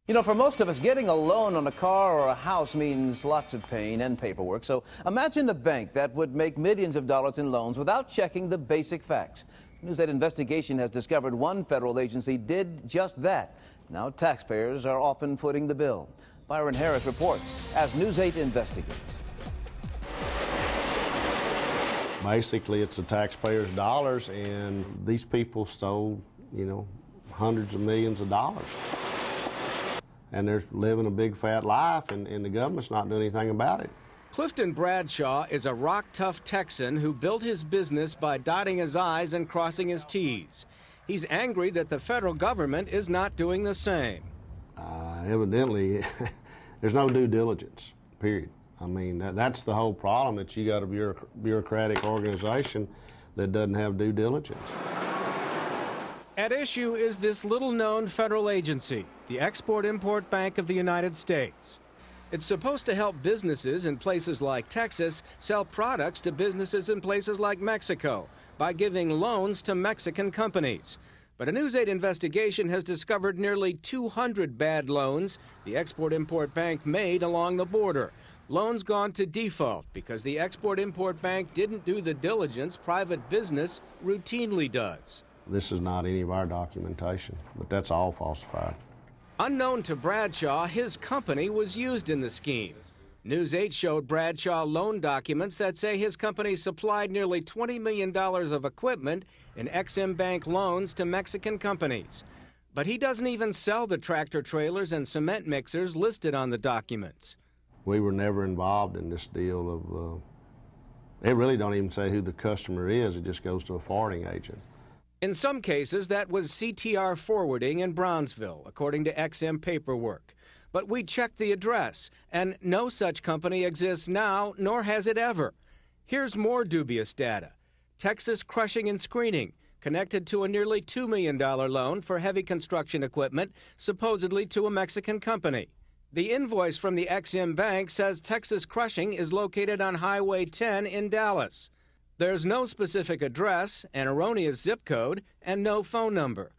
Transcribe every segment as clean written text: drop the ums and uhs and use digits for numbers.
You know, for most of us, getting a loan on a car or a house means lots of pain and paperwork. So imagine a bank that would make millions of dollars in loans without checking the basic facts. News 8 investigation has discovered one federal agency did just that. Now taxpayers are often footing the bill. Byron Harris reports as News 8 investigates. Basically, it's the taxpayers' dollars, and these people stole, hundreds of millions of dollars. And they're living a big fat life, and the government's not doing anything about it. Clifton Bradshaw is a rock-tough Texan who built his business by dotting his I's and crossing his T's. He's angry that the federal government is not doing the same. Evidently, there's no due diligence, period. I mean, that's the whole problem, that you got a bureaucratic organization that doesn't have due diligence. At issue is this little-known federal agency, the Export-Import Bank of the United States. It's supposed to help businesses in places like Texas sell products to businesses in places like Mexico by giving loans to Mexican companies. But a News 8 investigation has discovered nearly 200 bad loans the Export-Import Bank made along the border. Loans gone to default because the Export-Import Bank didn't do the diligence private business routinely does. This is not any of our documentation, but that's all falsified. Unknown to Bradshaw, his company was used in the scheme. News 8 showed Bradshaw loan documents that say his company supplied nearly $20 million of equipment in Ex-Im Bank loans to Mexican companies. But he doesn't even sell the tractor trailers and cement mixers listed on the documents. We were never involved in this deal of, they really don't even say who the customer is, it just goes to a forwarding agent. In some cases, that was CTR Forwarding in Brownsville, according to Ex-Im paperwork. But we checked the address, and no such company exists now, nor has it ever. Here's more dubious data. Texas Crushing and Screening, connected to a nearly $2 million loan for heavy construction equipment, supposedly to a Mexican company. The invoice from the Ex-Im Bank says Texas Crushing is located on Highway 10 in Dallas. There's no specific address, an erroneous zip code, and no phone number.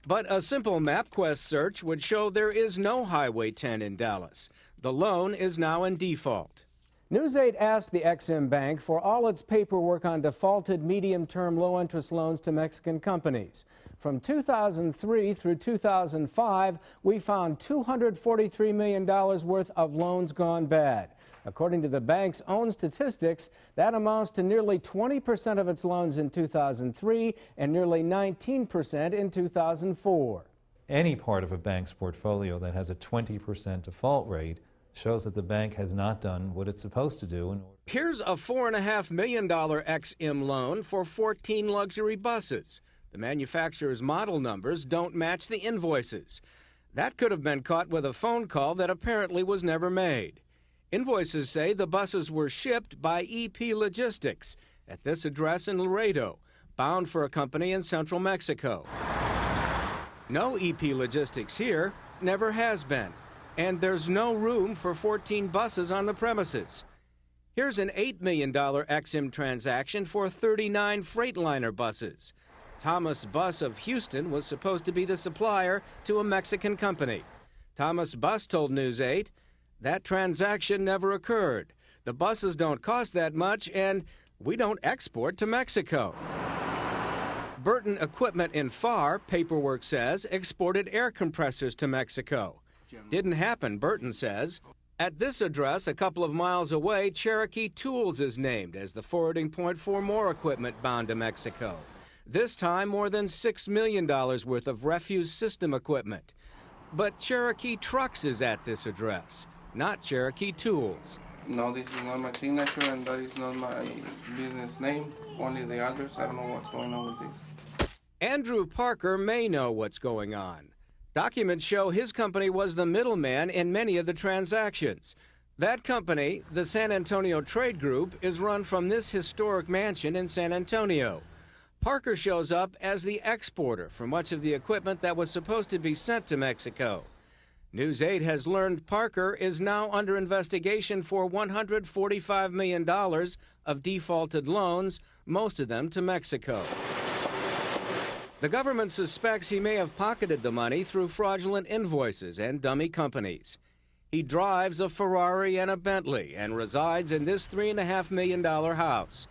But a simple MapQuest search would show there is no Highway 10 in Dallas. The loan is now in default. News 8 asked the Ex-Im Bank for all its paperwork on defaulted medium-term low-interest loans to Mexican companies. From 2003 through 2005, we found $243 million worth of loans gone bad. According to the bank's own statistics, that amounts to nearly 20% of its loans in 2003 and nearly 19% in 2004. Any part of a bank's portfolio that has a 20% default rate shows that the bank has not done what it's supposed to do. Here's a $4.5 million Ex-Im loan for 14 luxury buses. The manufacturer's model numbers don't match the invoices. That could have been caught with a phone call that apparently was never made. Invoices say the buses were shipped by EP Logistics at this address in Laredo, bound for a company in central Mexico. No EP Logistics here, never has been, and there's no room for 14 buses on the premises. Here's an $8 million Ex-Im transaction for 39 Freightliner buses. Thomas Bus of Houston was supposed to be the supplier to a Mexican company. Thomas Bus told News 8, that transaction never occurred. The buses don't cost that much, and we don't export to Mexico. Burton Equipment in Farr, paperwork says, exported air compressors to Mexico. Didn't happen, Burton says. At this address, a couple of miles away, Cherokee Tools is named as the forwarding point for more equipment bound to Mexico. This time, more than $6 million worth of refuse system equipment. But Cherokee Trucks is at this address, not Cherokee Tools. No, this is not my signature, and that is not my business name, only the address. I don't know what's going on with this. Andrew Parker may know what's going on. Documents show his company was the middleman in many of the transactions. That company, the San Antonio Trade Group, is run from this historic mansion in San Antonio. Parker shows up as the exporter for much of the equipment that was supposed to be sent to Mexico. News 8 has learned Parker is now under investigation for $145 million of defaulted loans, most of them to Mexico. The government suspects he may have pocketed the money through fraudulent invoices and dummy companies. He drives a Ferrari and a Bentley and resides in this $3.5 million house.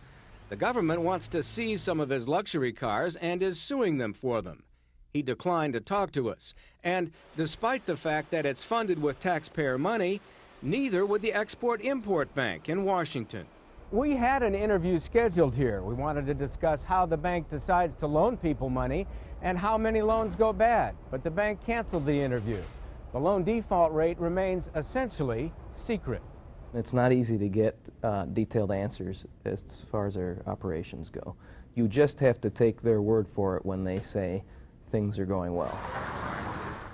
The government wants to seize some of his luxury cars and is suing them for them. He declined to talk to us, and despite the fact that it's funded with taxpayer money, neither would the Export-Import Bank in Washington. We had an interview scheduled here. We wanted to discuss how the bank decides to loan people money and how many loans go bad, but the bank canceled the interview. The loan default rate remains essentially secret. It's not easy to get detailed answers as far as their operations go. You just have to take their word for it when they say things are going well.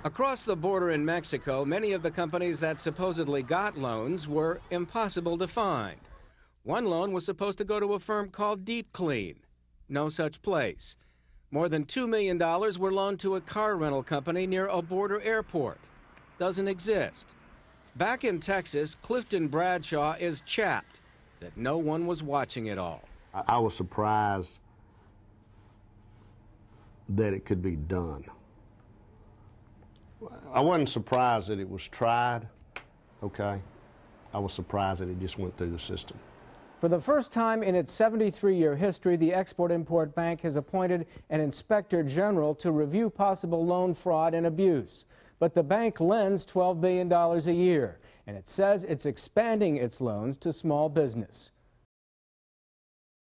Across the border in Mexico, many of the companies that supposedly got loans were impossible to find. One loan was supposed to go to a firm called Deep Clean. No such place. More than $2 million were loaned to a car rental company near a border airport. Doesn't exist. Back in Texas, Clifton Bradshaw is chapped that no one was watching it all. I was surprised that it could be done. I wasn't surprised that it was tried, okay? I was surprised that it just went through the system. For the first time in its 73-year history, the Export-Import Bank has appointed an inspector general to review possible loan fraud and abuse. But the bank lends $12 billion a year, and it says it's expanding its loans to small business.